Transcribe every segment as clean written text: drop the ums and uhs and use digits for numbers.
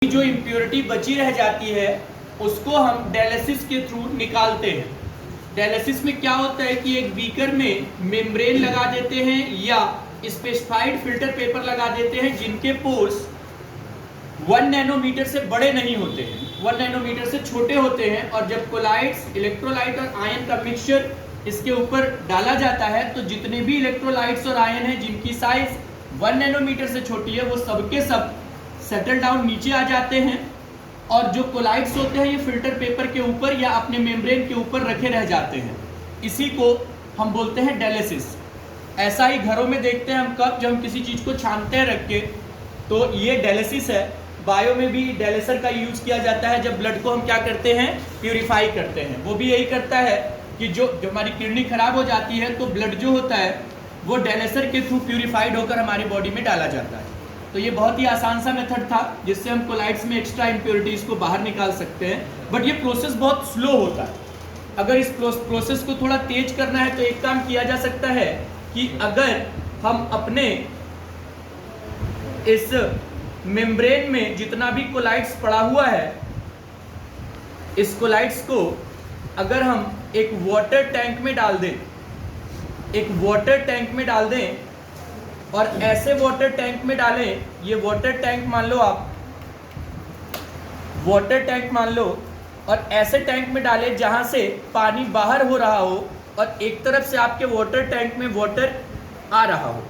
जो इम्प्योरिटी बची रह जाती है उसको हम डायलिसिस के थ्रू निकालते हैं। डायलिसिस में क्या होता है कि एक बीकर में मेम्ब्रेन लगा देते हैं या स्पेसिफाइड फिल्टर पेपर लगा देते हैं जिनके पोर्स 1 नैनोमीटर से बड़े नहीं होते हैं, 1 नैनोमीटर से छोटे होते हैं। और जब कोलाइड्स, इलेक्ट्रोलाइट और आयन का मिक्सचर इसके ऊपर डाला जाता है तो जितने भी इलेक्ट्रोलाइट्स और आयन हैं जिनकी साइज 1 नैनोमीटर से छोटी है वो सबके सब सेटल डाउन नीचे आ जाते हैं और जो कोलाइड्स होते हैं ये फिल्टर पेपर के ऊपर या अपने मेम्ब्रेन के ऊपर रखे रह जाते हैं। इसी को हम बोलते हैं डायलिसिस। ऐसा ही घरों में देखते हैं हम कब, जब हम किसी चीज़ को छानते हैं रख के, तो ये डायलिसिस है। बायो में भी डायलिसर का यूज़ किया जाता है जब ब्लड को हम क्या करते हैं, प्यूरिफाई करते हैं। वो भी यही करता है कि जो हमारी किडनी खराब हो जाती है तो ब्लड जो होता है वो डायलिसर के थ्रू प्यूरिफाइड होकर हमारी बॉडी में डाला जाता है। तो ये बहुत ही आसान सा मेथड था जिससे हम कोलाइड्स में एक्स्ट्रा इम्प्योरिटीज़ को बाहर निकाल सकते हैं। बट ये प्रोसेस बहुत स्लो होता है। अगर इस प्रोसेस को थोड़ा तेज करना है तो एक काम किया जा सकता है कि अगर हम अपने इस मेम्ब्रेन में जितना भी कोलाइड्स पड़ा हुआ है, इस कोलाइड्स को अगर हम एक वाटर टैंक में डाल दें, एक वाटर टैंक में डाल दें और ऐसे वाटर टैंक में डालें, ये वाटर टैंक मान लो आप, वाटर टैंक मान लो, और ऐसे टैंक में डालें जहां से पानी बाहर हो रहा हो और एक तरफ से आपके वाटर टैंक में वाटर आ रहा हो।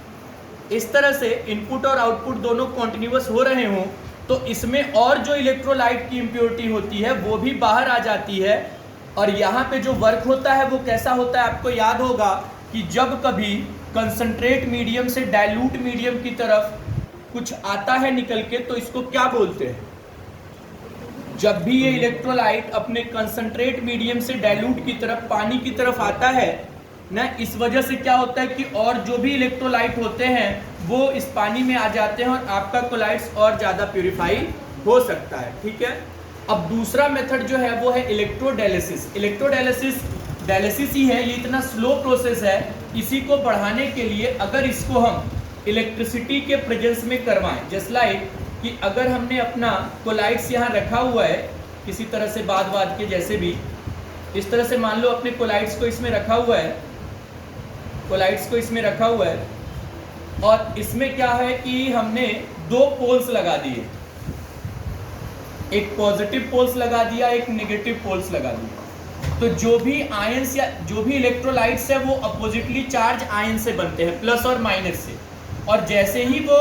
इस तरह से इनपुट और आउटपुट दोनों कॉन्टिन्यूअस हो रहे हों तो इसमें और जो इलेक्ट्रोलाइट की इम्प्योरिटी होती है वो भी बाहर आ जाती है। और यहाँ पे जो वर्क होता है वो कैसा होता है, आपको याद होगा कि जब कभी कंसंट्रेट मीडियम से डाइल्यूट मीडियम की तरफ कुछ आता है निकल के तो इसको क्या बोलते हैं। जब भी ये इलेक्ट्रोलाइट अपने कंसंट्रेट मीडियम से डाइल्यूट की तरफ, पानी की तरफ आता है ना, इस वजह से क्या होता है कि और जो भी इलेक्ट्रोलाइट होते हैं वो इस पानी में आ जाते हैं और आपका कोलाइड्स और ज़्यादा प्यूरिफाई हो सकता है। ठीक है। अब दूसरा मेथड जो है वो है इलेक्ट्रोडायलिसिस। डायलिसिस ही है, ये इतना स्लो प्रोसेस है। इसी को बढ़ाने के लिए अगर इसको हम इलेक्ट्रिसिटी के प्रेजेंस में करवाएं, जस्ट लाइक कि अगर हमने अपना कोलाइड्स यहाँ रखा हुआ है किसी तरह से बांध के, जैसे भी इस तरह से मान लो अपने कोलाइड्स को इसमें रखा हुआ है, कोलाइड्स को इसमें रखा हुआ है और इसमें क्या है कि हमने 2 पोल्स लगा दिए, एक पॉजिटिव पोल्स लगा दिया, एक नेगेटिव पोल्स लगा दिया। तो जो भी आयंस या जो भी इलेक्ट्रोलाइट्स है वो अपोजिटली चार्ज आयन से बनते हैं, प्लस और माइनस से। और जैसे ही वो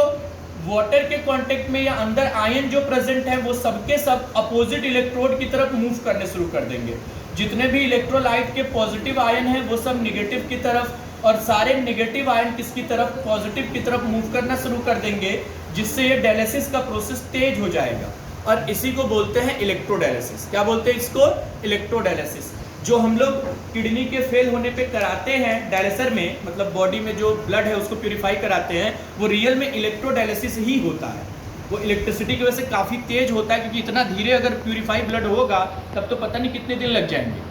वाटर के कांटेक्ट में या अंदर आयन जो प्रेजेंट है वो सबके सब अपोजिट इलेक्ट्रोड की तरफ मूव करने शुरू कर देंगे। जितने भी इलेक्ट्रोलाइट के पॉजिटिव आयन हैं वो सब निगेटिव की तरफ, और सारे नेगेटिव आयन किसकी तरफ, पॉजिटिव की तरफ मूव करना शुरू कर देंगे, जिससे ये डायलिसिस का प्रोसेस तेज हो जाएगा। और इसी को बोलते हैं इलेक्ट्रोडायलिसिस। क्या बोलते हैं इसको? इलेक्ट्रोडायलिसिस। जो हम लोग किडनी के फेल होने पे कराते हैं डायलिसर में, मतलब बॉडी में जो ब्लड है उसको प्यूरिफाई कराते हैं, वो रियल में इलेक्ट्रोडायलिसिस ही होता है। वो इलेक्ट्रिसिटी की वजह से काफ़ी तेज होता है, क्योंकि इतना धीरे अगर प्यूरिफाई ब्लड होगा तब तो पता नहीं कितने दिन लग जाएंगे।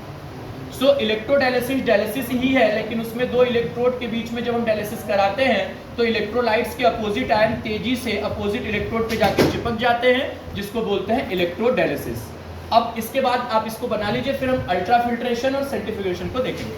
सो इलेक्ट्रोडायलिसिस डायलिसिस ही है, लेकिन उसमें 2 इलेक्ट्रोड के बीच में जब हम डायलिसिस कराते हैं तो इलेक्ट्रोलाइट्स के अपोजिट आयन तेजी से अपोजिट इलेक्ट्रोड पे जाके चिपक जाते हैं, जिसको बोलते हैं इलेक्ट्रोडायलिसिस। अब इसके बाद आप इसको बना लीजिए, फिर हम अल्ट्रा फिल्ट्रेशन और सेंट्रीफ्यूगेशन को देखेंगे।